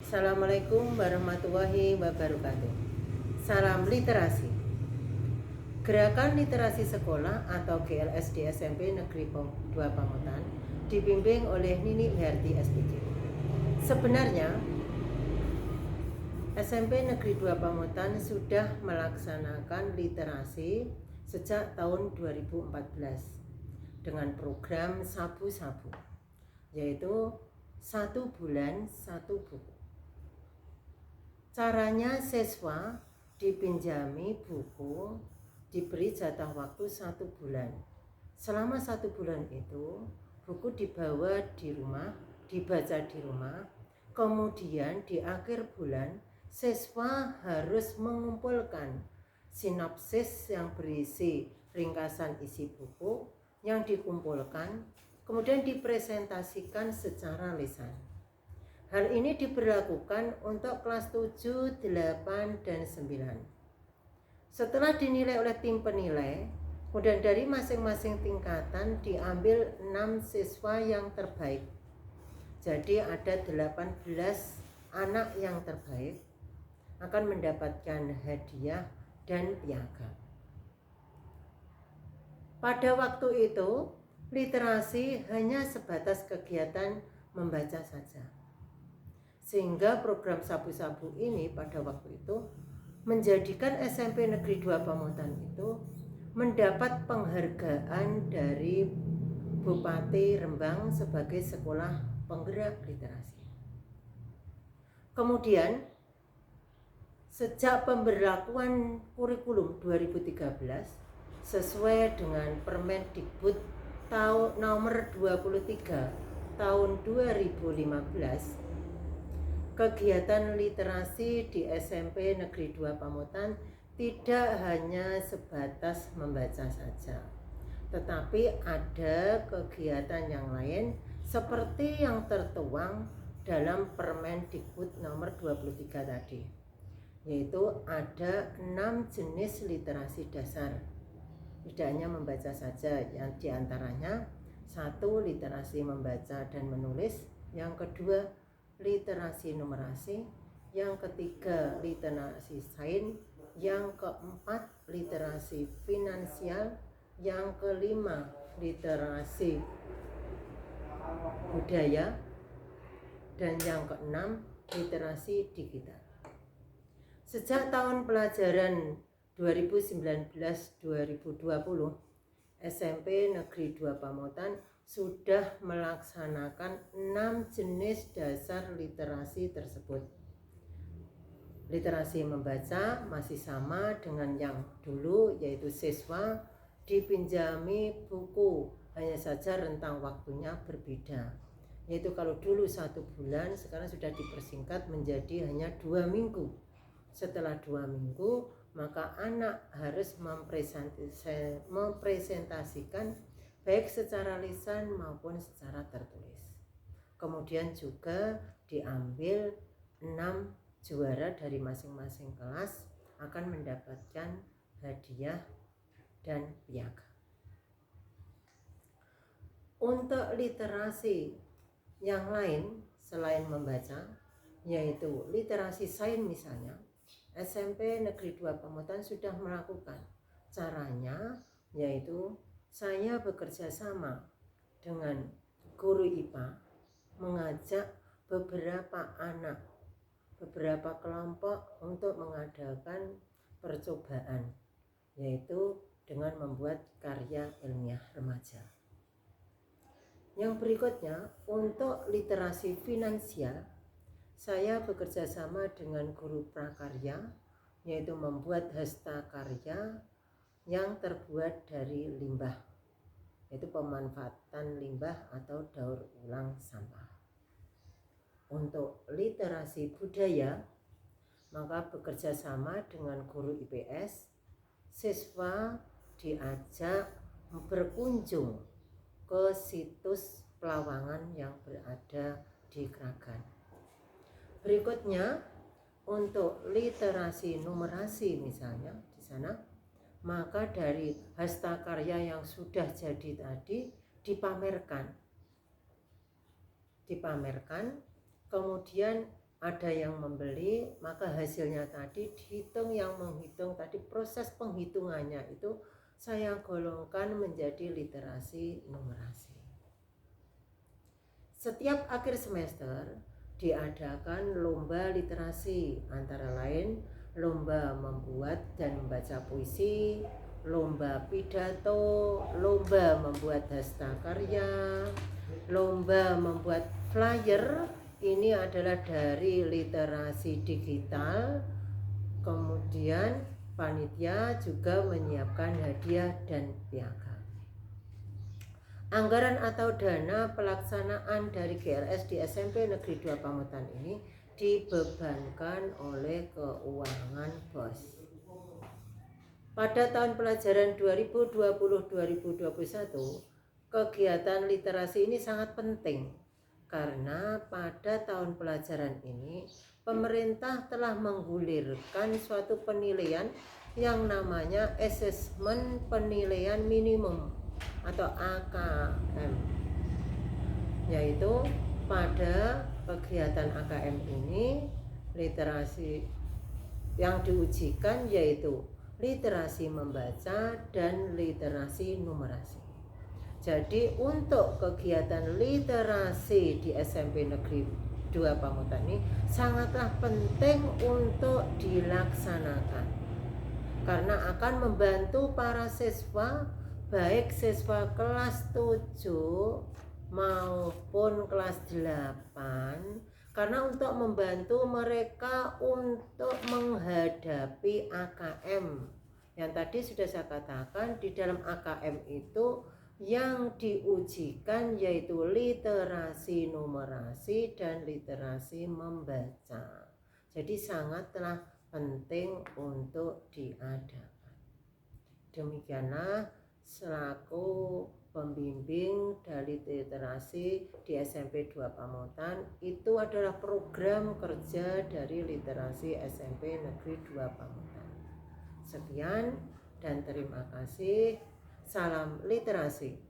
Assalamualaikum warahmatullahi wabarakatuh. Salam literasi. Gerakan Literasi Sekolah atau GLSD SMP Negeri 2 Pamotan dibimbing oleh Nini Herti SPJ. Sebenarnya SMP Negeri 2 Pamotan sudah melaksanakan literasi sejak tahun 2014 dengan program sabu-sabu, yaitu 1 bulan 1 buku. Caranya siswa dipinjami buku, diberi jatah waktu 1 bulan. Selama 1 bulan itu, buku dibawa di rumah, dibaca di rumah. Kemudian di akhir bulan, siswa harus mengumpulkan sinopsis yang berisi ringkasan isi buku yang dikumpulkan, kemudian dipresentasikan secara lisan. Hal ini diberlakukan untuk kelas 7, 8, dan 9. Setelah dinilai oleh tim penilai, kemudian dari masing-masing tingkatan diambil 6 siswa yang terbaik. Jadi ada 18 anak yang terbaik akan mendapatkan hadiah dan piagam. Pada waktu itu, literasi hanya sebatas kegiatan membaca saja. Sehingga program sabu-sabu ini pada waktu itu menjadikan SMP Negeri 2 Pamotan itu mendapat penghargaan dari Bupati Rembang sebagai sekolah penggerak literasi. Kemudian sejak pemberlakuan kurikulum 2013 sesuai dengan Permendikbud tahun nomor 23 tahun 2015, kegiatan literasi di SMP Negeri 2 Pamotan tidak hanya sebatas membaca saja, tetapi ada kegiatan yang lain seperti yang tertuang dalam Permendikbud nomor 23 tadi, yaitu ada 6 jenis literasi dasar. Tidak hanya membaca saja, yang diantaranya 1. Literasi membaca dan menulis, yang kedua literasi numerasi, yang ketiga literasi sains, yang keempat literasi finansial, yang kelima literasi budaya, dan yang keenam literasi digital. Sejak tahun pelajaran 2019-2020, SMP Negeri 2 Pamotan sudah melaksanakan 6 jenis dasar literasi tersebut. Literasi membaca masih sama dengan yang dulu, yaitu siswa dipinjami buku, hanya saja rentang waktunya berbeda. Yaitu kalau dulu 1 bulan, sekarang sudah dipersingkat menjadi hanya 2 minggu. Setelah 2 minggu, maka anak harus mempresentasikan baik secara lisan maupun secara tertulis. Kemudian juga diambil 6 juara dari masing-masing kelas akan mendapatkan hadiah dan piagam. Untuk literasi yang lain selain membaca, yaitu literasi sains misalnya, SMP Negeri 2 Pamotan sudah melakukan. Caranya yaitu saya bekerja sama dengan guru IPA mengajak beberapa anak, beberapa kelompok untuk mengadakan percobaan, yaitu dengan membuat karya ilmiah remaja. Yang berikutnya, untuk literasi finansial, saya bekerja sama dengan guru prakarya, yaitu membuat hasta karya yang terbuat dari limbah, yaitu pemanfaatan limbah atau daur ulang sampah. Untuk literasi budaya, maka bekerja sama dengan guru IPS, siswa diajak berkunjung ke situs Pelawangan yang berada di Kragan. Berikutnya, untuk literasi numerasi misalnya di sana, maka dari hasta karya yang sudah jadi tadi dipamerkan, kemudian ada yang membeli, maka hasilnya tadi dihitung, yang menghitung tadi proses penghitungannya itu saya golongkan menjadi literasi numerasi. Setiap akhir semester diadakan lomba literasi, antara lain lomba membuat dan membaca puisi, lomba pidato, lomba membuat hastakarya, lomba membuat flyer. Ini adalah dari literasi digital. Kemudian panitia juga menyiapkan hadiah dan piagam. Anggaran atau dana pelaksanaan dari GLS di SMP Negeri 2 Pamutan ini dibebankan oleh keuangan BOS. Pada tahun pelajaran 2020-2021, kegiatan literasi ini sangat penting karena pada tahun pelajaran ini pemerintah telah menggulirkan suatu penilaian yang namanya asesmen penilaian minimum atau AKM, yaitu pada kegiatan AKM ini literasi yang diujikan yaitu literasi membaca dan literasi numerasi. Jadi untuk kegiatan literasi di SMP Negeri 2 Pamutan ini sangatlah penting untuk dilaksanakan karena akan membantu para siswa, baik siswa kelas 7 maupun kelas 8, karena untuk membantu mereka untuk menghadapi AKM. Yang tadi sudah saya katakan, di dalam AKM itu yang diujikan yaitu literasi numerasi dan literasi membaca. Jadi sangatlah penting untuk diadakan. Demikianlah selaku pembimbing dari literasi di SMP 2 Pamutan, itu adalah program kerja dari literasi SMP Negeri 2 Pamutan. Sekian dan terima kasih. Salam literasi.